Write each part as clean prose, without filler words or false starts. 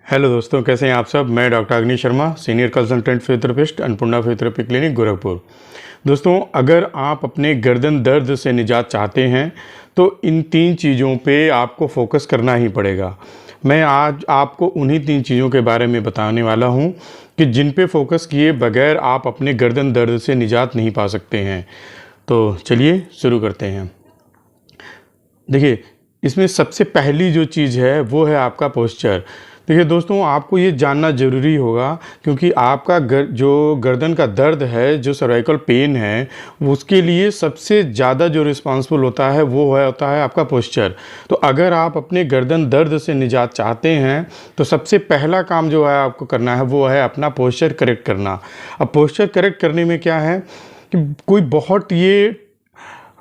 Hello दोस्तों, कैसे हैं आप सब। मैं डॉक्टर अग्नि Sharma, senior consultant physiotherapist, Annapurna physiotherapy clinic, Gorakhpur. दोस्तों, अगर आप अपने गर्दन दर्द से निजात चाहते हैं तो इन 3 चीज़ों पे आपको फोकस करना ही पड़ेगा। मैं आज आपको उन्हीं 3 चीज़ों के बारे में बताने वाला हूं कि जिन पे फोकस किए बगैर आप अपने गर्दन दर्द से निजात नहीं पा सकते हैं। तो चलिए शुरू करते हैं। देखिए, इसमें सबसे पहली जो चीज़ है वो है आपका पोस्चर। देखिए दोस्तों, आपको ये जानना ज़रूरी होगा क्योंकि आपका जो गर्दन का दर्द है, जो सर्वाइकल पेन है, उसके लिए सबसे ज़्यादा जो रिस्पॉन्सिबल होता है वो होता है आपका पोस्चर। तो अगर आप अपने गर्दन दर्द से निजात चाहते हैं तो सबसे पहला काम जो है आपको करना है वो है अपना पोस्चर करेक्ट करना। अब पोस्चर करेक्ट करने में क्या है कि कोई बहुत ये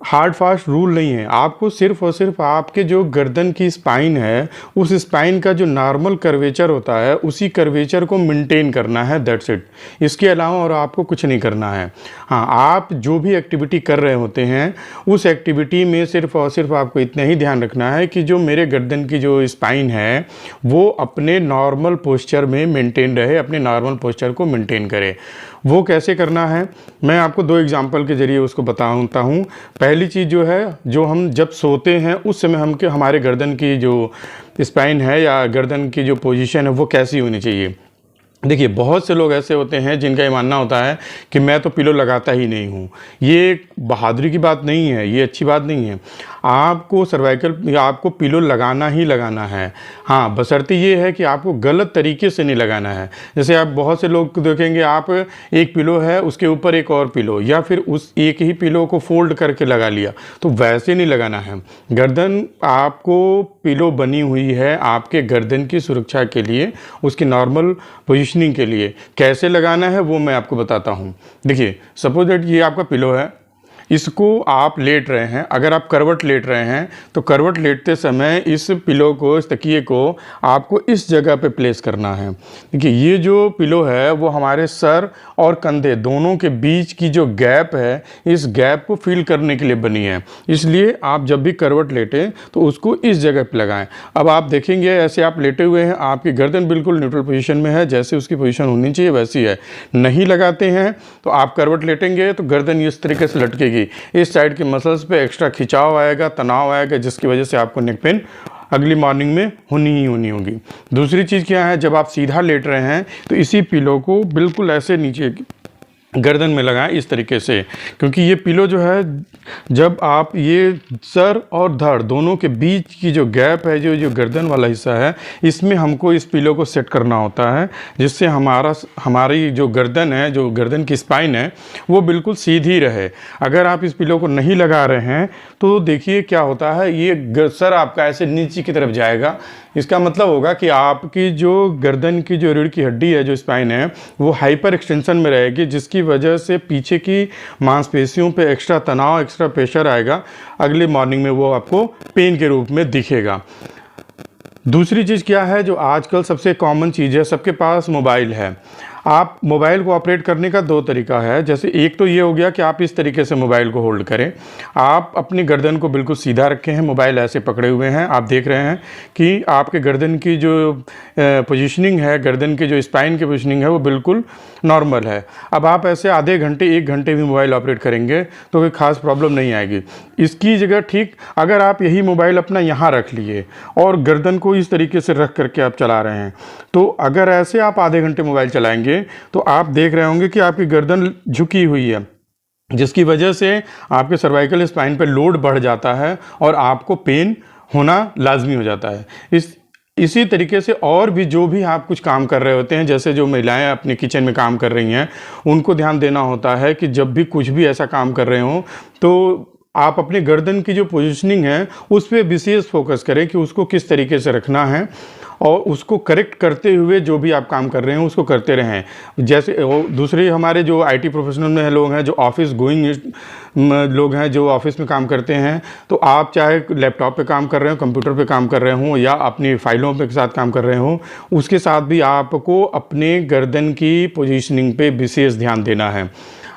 हार्ड फास्ट रूल नहीं है। आपको सिर्फ और सिर्फ आपके जो गर्दन की स्पाइन है, उस स्पाइन का जो नॉर्मल कर्वेचर होता है, उसी कर्वेचर को मेंटेन करना है, दैट्स इट। इसके अलावा और आपको कुछ नहीं करना है। हाँ, आप जो भी एक्टिविटी कर रहे होते हैं उस एक्टिविटी में सिर्फ और सिर्फ आपको इतना ही ध्यान रखना है कि जो मेरे गर्दन की जो स्पाइन है वो अपने नॉर्मल पोस्चर में मेंटेन रहे, अपने नॉर्मल पोस्चर को मेंटेन करे। वो कैसे करना है मैं आपको 2 एग्जाम्पल के ज़रिए उसको बताता हूँ। पहली चीज़ जो है, जो हम जब सोते हैं उस समय हमारे गर्दन की जो स्पाइन है या गर्दन की जो पोजीशन है वो कैसी होनी चाहिए। देखिए, बहुत से लोग ऐसे होते हैं जिनका ये मानना होता है कि मैं तो पिलो लगाता ही नहीं हूँ। ये बहादुरी की बात नहीं है, ये अच्छी बात नहीं है। आपको सर्वाइकल आपको पिलो लगाना ही लगाना है। हाँ, बशर्ते ये है कि आपको गलत तरीके से नहीं लगाना है। जैसे आप बहुत से लोग देखेंगे, आप एक पिलो है उसके ऊपर एक और पिलो, या फिर उस एक ही पिलो को फोल्ड करके लगा लिया, तो वैसे नहीं लगाना है। गर्दन आपको पिलो बनी हुई है आपके गर्दन की सुरक्षा के लिए, उसकी नॉर्मल पोजीशनिंग के लिए। कैसे लगाना है वो मैं आपको बताता हूँ। देखिए, सपोज दैट ये आपका पिलो है, इसको आप लेट रहे हैं। अगर आप करवट लेट रहे हैं तो करवट लेटते समय इस पिलो को, इस तकिए को आपको इस जगह पे प्लेस करना है। देखिए, ये जो पिलो है वो हमारे सर और कंधे दोनों के बीच की जो गैप है, इस गैप को फिल करने के लिए बनी है। इसलिए आप जब भी करवट लेटें तो उसको इस जगह पे लगाएं। अब आप देखेंगे ऐसे आप लेटे हुए हैं, आपकी गर्दन बिल्कुल न्यूट्रल पोजीशन में है, जैसे उसकी पोजीशन होनी चाहिए वैसी है। नहीं लगाते हैं तो आप करवट लेटेंगे तो गर्दन इस तरीके से लटकेगी। इस साइड के मसल्स पे एक्स्ट्रा खिंचाव आएगा, तनाव आएगा, जिसकी वजह से आपको नेक पेन अगली मॉर्निंग में होनी होगी। दूसरी चीज़ क्या है, जब आप सीधा लेट रहे हैं तो इसी पिलो को बिल्कुल ऐसे नीचे गर्दन में लगाएं इस तरीके से, क्योंकि ये पिलो जो है, जब आप ये सर और धड़ दोनों के बीच की जो गैप है, जो गर्दन वाला हिस्सा है, इसमें हमको इस पिलो को सेट करना होता है, जिससे हमारी जो गर्दन है, जो गर्दन की स्पाइन है, वो बिल्कुल सीधी रहे। अगर आप इस पिलो को नहीं लगा रहे हैं तो देखिए क्या होता है, ये सर आपका ऐसे नीचे की तरफ जाएगा। इसका मतलब होगा कि आपकी जो गर्दन की जो रीढ़ की हड्डी है, जो स्पाइन है, वो हाइपर एक्सटेंशन में रहेगी, जिसकी वजह से पीछे की मांसपेशियों पे एक्स्ट्रा तनाव, एक्स्ट्रा प्रेशर आएगा। अगली मॉर्निंग में वो आपको पेन के रूप में दिखेगा। दूसरी चीज़ क्या है, जो आजकल सबसे कॉमन चीज़ है, सबके पास मोबाइल है। आप मोबाइल को ऑपरेट करने का 2 तरीका है। जैसे एक तो ये हो गया कि आप इस तरीके से मोबाइल को होल्ड करें, आप अपनी गर्दन को बिल्कुल सीधा रखे हैं, मोबाइल ऐसे पकड़े हुए हैं, आप देख रहे हैं कि आपके गर्दन की जो पोजीशनिंग है, गर्दन की जो स्पाइन की पोजीशनिंग है वो बिल्कुल नॉर्मल है। अब आप ऐसे आधे घंटे 1 घंटे भी मोबाइल ऑपरेट करेंगे तो कोई ख़ास प्रॉब्लम नहीं आएगी। इसकी जगह ठीक अगर आप यही मोबाइल अपना यहाँ रख लिए और गर्दन को इस तरीके से रख करके आप चला रहे हैं, तो अगर ऐसे आप आधे घंटे मोबाइल चलाएंगे तो आप देख रहे होंगे कि आपकी गर्दन झुकी हुई है, जिसकी वजह से आपके सर्वाइकल स्पाइन पर लोड बढ़ जाता है और आपको पेन होना लाजमी हो जाता है। इसी तरीके से और भी जो भी आप कुछ काम कर रहे होते हैं, जैसे जो महिलाएं अपने किचन में काम कर रही हैं, उनको ध्यान देना होता है कि जब भी कुछ भी ऐसा काम कर रहे हों तो आप अपने गर्दन की जो पोजीशनिंग है उस पर विशेष फोकस करें कि उसको किस तरीके से रखना है, और उसको करेक्ट करते हुए जो भी आप काम कर रहे हैं उसको करते रहें। जैसे दूसरे हमारे जो आईटी प्रोफेशनल में लोग हैं, जो ऑफिस गोइंग लोग हैं, जो ऑफिस में काम करते हैं, तो आप चाहे लैपटॉप पे काम कर रहे हो, कंप्यूटर पे काम कर रहे हों, या अपनी फाइलों के साथ काम कर रहे हों, उसके साथ भी आपको अपने गर्दन की पोजीशनिंग पे विशेष ध्यान देना है।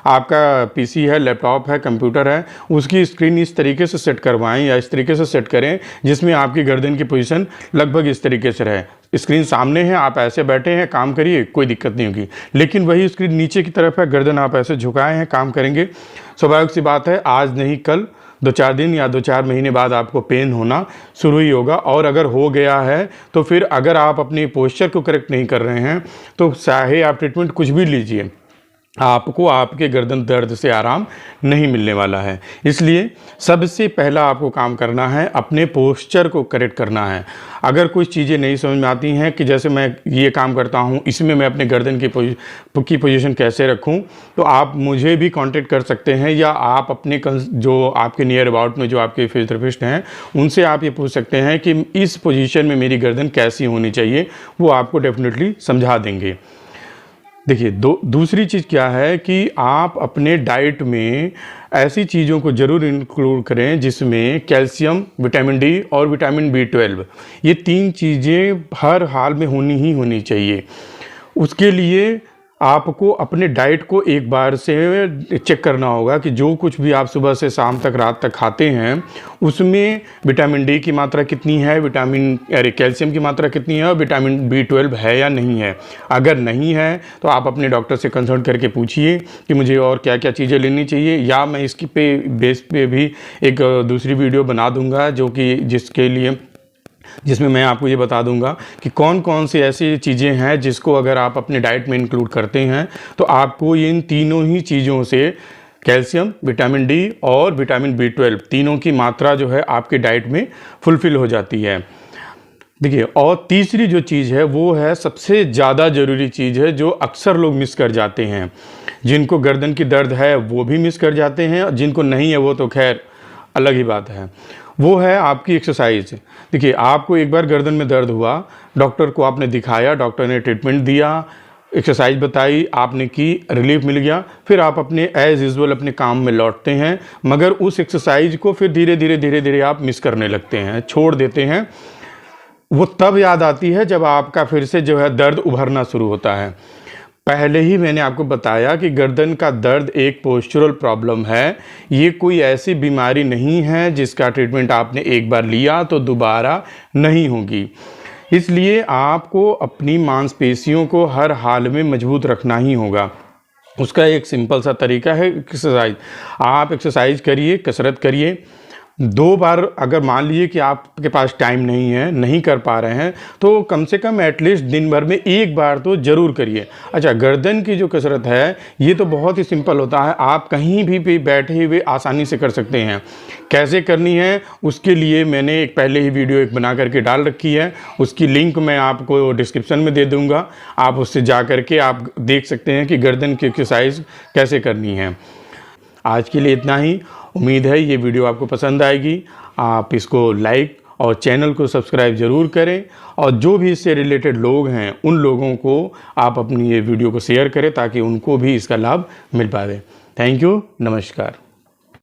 आपका पीसी है, लैपटॉप है, कंप्यूटर है, उसकी स्क्रीन इस तरीके से सेट करवाएं या इस तरीके से सेट करें जिसमें आपकी गर्दन की पोजीशन लगभग इस तरीके से रहे। स्क्रीन सामने है, आप ऐसे बैठे हैं, काम करिए, कोई दिक्कत नहीं होगी। लेकिन वही स्क्रीन नीचे की तरफ है, गर्दन आप ऐसे झुकाए हैं, काम करेंगे, स्वाभाविक सी बात है आज नहीं कल 2-4 दिन या 2-4 महीने बाद आपको पेन होना शुरू ही होगा। और अगर हो गया है तो फिर अगर आप अपनी पोस्चर को करेक्ट नहीं कर रहे हैं तो चाहे आप ट्रीटमेंट कुछ भी लीजिए, आपको आपके गर्दन दर्द से आराम नहीं मिलने वाला है। इसलिए सबसे पहला आपको काम करना है, अपने पोस्चर को करेक्ट करना है। अगर कुछ चीज़ें नहीं समझ में आती हैं कि जैसे मैं ये काम करता हूँ, इसमें मैं अपने गर्दन की पोजीशन कैसे रखूँ, तो आप मुझे भी कांटेक्ट कर सकते हैं या आप अपने जो आपके नियर अबाउट में जो आपके फिजियोथेरेपिस्ट हैं उनसे आप ये पूछ सकते हैं कि इस पोजीशन में मेरी गर्दन कैसी होनी चाहिए, वो आपको डेफिनेटली समझा देंगे। देखिए दूसरी चीज़ क्या है कि आप अपने डाइट में ऐसी चीज़ों को ज़रूर इंक्लूड करें जिसमें कैल्शियम, विटामिन डी और विटामिन B12, ये 3 चीज़ें हर हाल में होनी चाहिए। उसके लिए आपको अपने डाइट को एक बार से चेक करना होगा कि जो कुछ भी आप सुबह से शाम तक, रात तक खाते हैं उसमें विटामिन डी की मात्रा कितनी है, कैल्शियम की मात्रा कितनी है और विटामिन B12 है या नहीं है। अगर नहीं है तो आप अपने डॉक्टर से कंसल्ट करके पूछिए कि मुझे और क्या क्या चीज़ें लेनी चाहिए, या मैं इसकी बेस पे भी एक दूसरी वीडियो बना दूंगा जिसमें मैं आपको ये बता दूंगा कि कौन कौन सी ऐसी चीज़ें हैं जिसको अगर आप अपने डाइट में इंक्लूड करते हैं तो आपको इन तीनों ही चीज़ों से कैल्शियम, विटामिन डी और विटामिन B12 तीनों की मात्रा जो है आपके डाइट में फुलफ़िल हो जाती है। देखिए, और तीसरी जो चीज़ है वो है सबसे ज़्यादा ज़रूरी चीज़ है जो अक्सर लोग मिस कर जाते हैं। जिनको गर्दन की दर्द है वो भी मिस कर जाते हैं, और जिनको नहीं है वो तो खैर अलग ही बात है। वो है आपकी एक्सरसाइज। देखिए, आपको एक बार गर्दन में दर्द हुआ, डॉक्टर को आपने दिखाया, डॉक्टर ने ट्रीटमेंट दिया, एक्सरसाइज बताई, आपने की, रिलीफ मिल गया, फिर आप अपने एज यूजुअल अपने काम में लौटते हैं। मगर उस एक्सरसाइज को फिर धीरे धीरे आप मिस करने लगते हैं, छोड़ देते हैं। वो तब याद आती है जब आपका फिर से जो है दर्द उभरना शुरू होता है। पहले ही मैंने आपको बताया कि गर्दन का दर्द एक पोस्चरल प्रॉब्लम है, ये कोई ऐसी बीमारी नहीं है जिसका ट्रीटमेंट आपने एक बार लिया तो दोबारा नहीं होगी। इसलिए आपको अपनी मांसपेशियों को हर हाल में मजबूत रखना ही होगा। उसका एक सिंपल सा तरीका है एक्सरसाइज। आप एक्सरसाइज करिए, कसरत करिए। 2 बार अगर मान लीजिए कि आपके पास टाइम नहीं है, नहीं कर पा रहे हैं, तो कम से कम एटलीस्ट दिन भर में 1 बार तो ज़रूर करिए। अच्छा, गर्दन की जो कसरत है ये तो बहुत ही सिंपल होता है, आप कहीं भी बैठे हुए आसानी से कर सकते हैं। कैसे करनी है उसके लिए मैंने एक पहले ही वीडियो बना करके डाल रखी है, उसकी लिंक मैं आपको डिस्क्रिप्शन में दे दूँगा। आप उससे जा करके आप देख सकते हैं कि गर्दन की एक्सरसाइज कैसे करनी है। आज के लिए इतना ही। उम्मीद है ये वीडियो आपको पसंद आएगी। आप इसको लाइक और चैनल को सब्सक्राइब ज़रूर करें, और जो भी इससे रिलेटेड लोग हैं उन लोगों को आप अपनी ये वीडियो को शेयर करें ताकि उनको भी इसका लाभ मिल पाए। थैंक यू, नमस्कार।